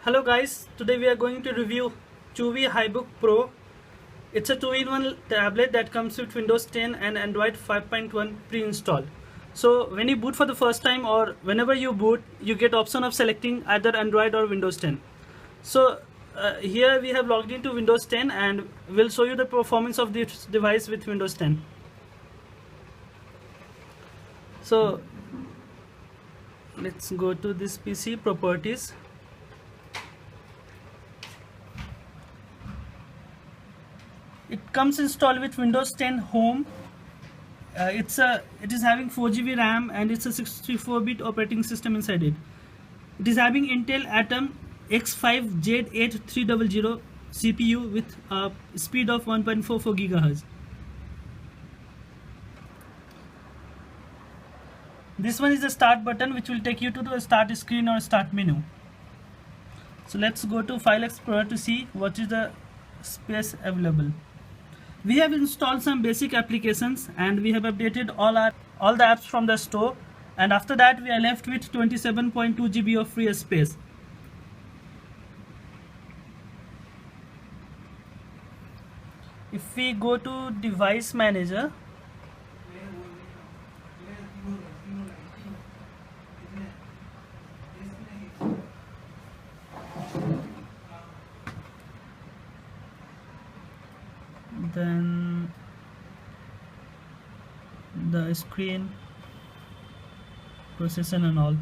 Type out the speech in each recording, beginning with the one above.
Hello guys, today we are going to review Chuvi HiBook Pro. It's a 2-in-1 tablet that comes with Windows 10 and Android 5.1 pre-installed. So when you boot for the first time or whenever you boot, you get option of selecting either Android or Windows 10. So here we have logged into Windows 10 and we'll show you the performance of this device with Windows 10. So let's go to this PC properties. It comes installed with Windows 10 Home. It is having 4 GB RAM and it's a 64-bit operating system inside it. It is having Intel Atom X5Z8300 CPU with a speed of 1.44 GHz. This one is the start button, which will take you to the start screen or start menu. So let's go to File Explorer to see what is the space available. We have installed some basic applications and we have updated all the apps from the store, and after that we are left with 27.2 GB of free space. If we go to device manager, then the screen, processor and all.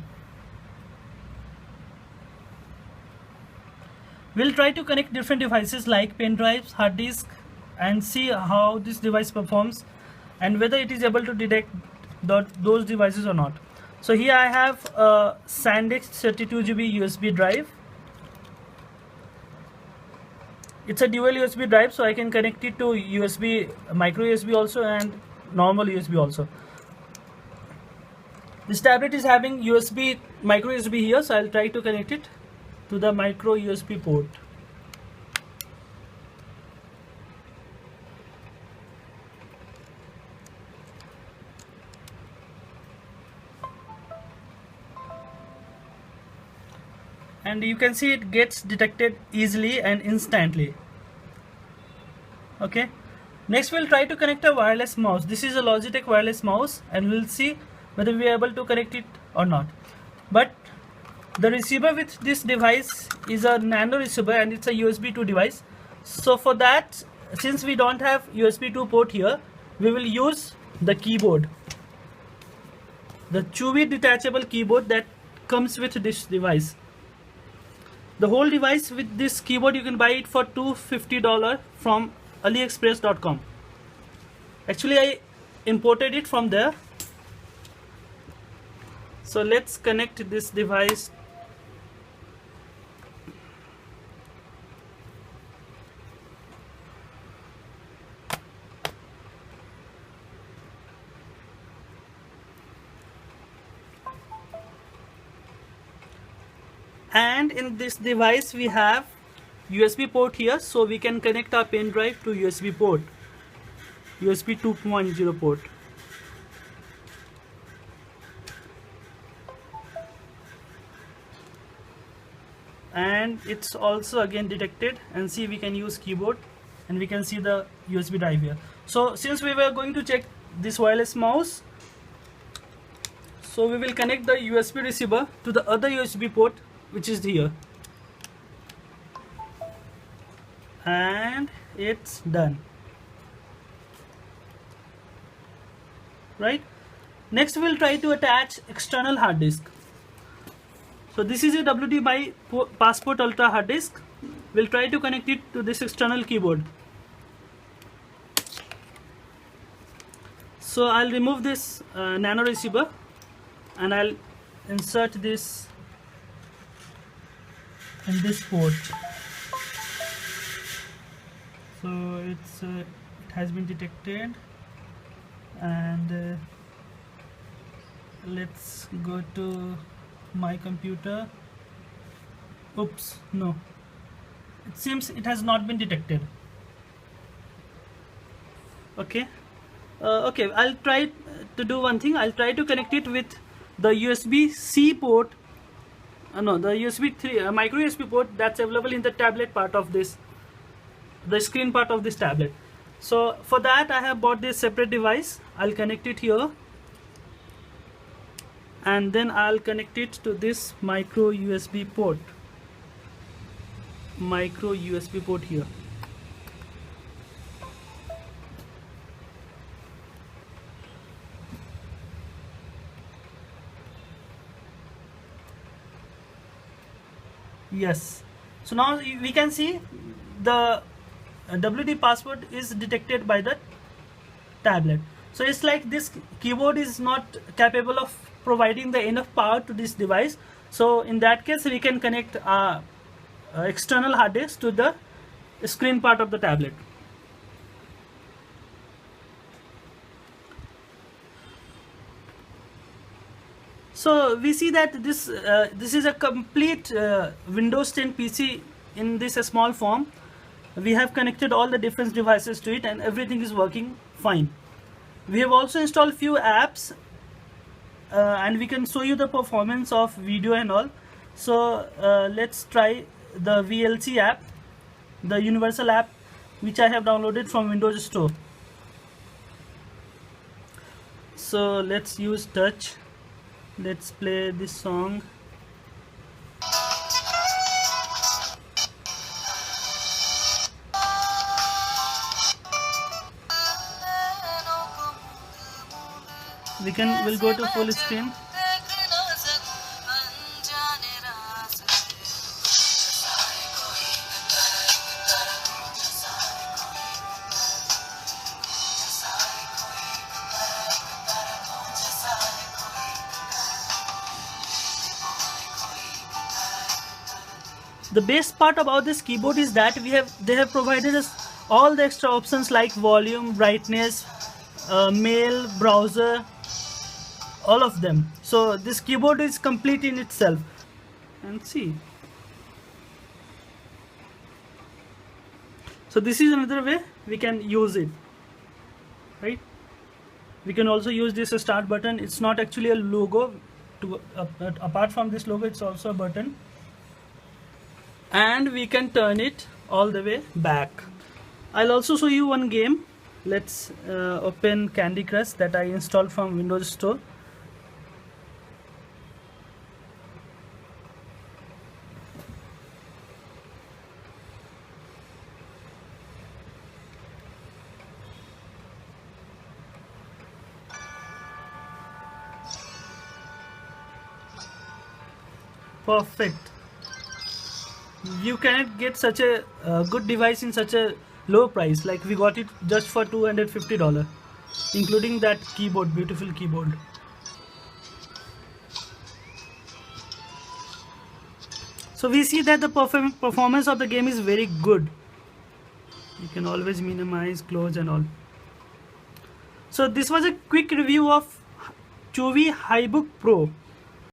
We'll try to connect different devices like pen drives, hard disk, and see how this device performs and whether it is able to detect those devices or not. So here I have a SanDisk 32 GB USB drive. It's a dual USB drive, so I can connect it to USB, micro USB also, and normal USB also. This tablet is having USB, micro USB here, so I'll try to connect it to the micro USB port. And you can see it gets detected easily and instantly. Okay, next we'll try to connect a wireless mouse. This is a Logitech wireless mouse and we'll see whether we are able to connect it or not. But the receiver with this device is a nano receiver and it's a USB 2 device. So for that, since we don't have USB 2 port here, we will use the keyboard, the Chuvi detachable keyboard that comes with this device. The whole device with this keyboard, you can buy it for $250 from aliexpress.com. Actually I imported it from there. So let's connect this device. And in this device we have USB port here, so we can connect our pen drive to USB port, USB 2.0 port. And it's also again detected, and see we can use keyboard and we can see the USB drive here. So since we were going to check this wireless mouse, so we will connect the USB receiver to the other USB port, which is here, and it's done. Right, next we'll try to attach external hard disk. So this is a WD by Passport Ultra hard disk. We'll try to connect it to this external keyboard. So I'll remove this nano receiver and I'll insert this in this port. So it has been detected, and let's go to my computer. Oops, no, it seems it has not been detected. Okay, okay, I'll try to do one thing. I'll try to connect it with the USB-C port no, the USB 3 micro USB port that's available in the tablet part of this, the screen part of this tablet. So for that I have bought this separate device. I'll connect it here, and then I'll connect it to this micro USB port here. Yes, so now we can see the WD password is detected by the tablet. So it's like this keyboard is not capable of providing the enough power to this device. So in that case we can connect external hard disk to the screen part of the tablet. So we see that this is a complete Windows 10 PC in this small form. We have connected all the different devices to it and everything is working fine. We have also installed few apps and we can show you the performance of video and all. So let's try the VLC app, the universal app, which I have downloaded from Windows Store. So let's use touch. Let's play this song. We'll go to full screen. The best part about this keyboard is that they have provided us all the extra options like volume, brightness, mail, browser, all of them. So this keyboard is complete in itself. And see, so this is another way we can use it, right? We can also use this start button. It's not actually a logo to apart from this logo, it's also a button, and we can turn it all the way back. I'll also show you one game. Let's open Candy Crush that I installed from Windows Store. Perfect. You cannot get such a good device in such a low price. Like we got it just for $250, including that keyboard, beautiful keyboard. So we see that the performance of the game is very good. You can always minimize, close and all. So this was a quick review of Chovi HiBook Pro.